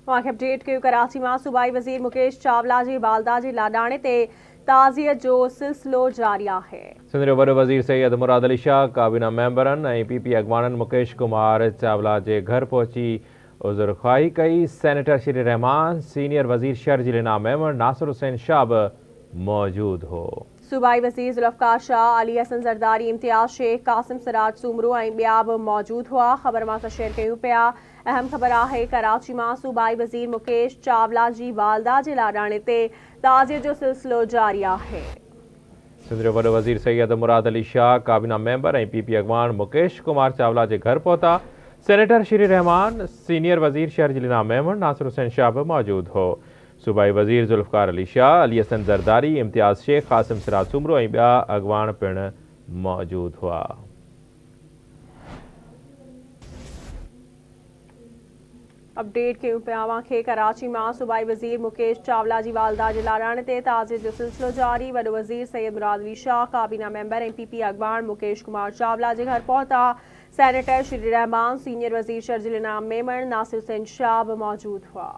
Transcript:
वहाँ अपडेट कयूं कराची में सूबाई वज़ीर मुकेश चावला जी बालदा जी लाडाणे ते ताज़ियत जो सिलसिलो जारी है। सिंध जो वॾो वज़ीर सैयद मुराद अली शाह काबीना मेंबरनि ऐं पीपी अॻवाननि मुकेश कुमार चावला जे घर पहुची उज़ुर ख़्वाही कई। सेनेटर श्री रहमान, सीनियर वज़ीर शहर जिलेना मेमन नासिर हुसैन शाह बि मौजूद हो। सूबाई वज़ीर ज़ुल्फ़कार शाह, अली हसन ज़रदारी, इम्तियाज़ शेख, कासिम सिराज सूमरू ऐं ॿिया बि मौजूद हुआ। ख़बर मां शेयर कयूं पिया। अहम ख़बर है कराची में सूबाई वज़ीर मुकेश चावला जी बालदा जे लाडाणे ते ताज़ियत जो सिलसिलो जारी है। सिंध जो वॾो वज़ीर सैयद मुराद अली शाह काबीना मेंबर ऐं पीपी अॻवान मुकेश कुमार चावला जे घर पहुता। सेनेटर श्री रहमान, सीनियर वज़ीर शहर जिलेना मेमन नासिर हुसैन शाह बि मौजूद हो। सूबाई वज़ीर ज़ुल्फ़कार अली शाह, अली हसन ज़रदारी, इम्तियाज़ शेख, कासिम सिराज सूमरू ऐं ॿिया अॻवान पिणु मौजूद हुआ। अपडेट कयूं पिया खे कराची में सूबाई वज़ीर मुकेश चावला जी वालदा जे लाडाणे ते ताज़ियत जो सिलसिलो जारी। वॾो वज़ीर सैयद मुराद अली शाह, काबीना मेंबर ऐं पीपी अॻवान मुकेश कुमार चावला जे घर पहुता। सेनेटर श्री रहमान, सीनियर वज़ीर शहर जिलेना मेमन नासिर हुसैन शाह बि मौजूद हुआ।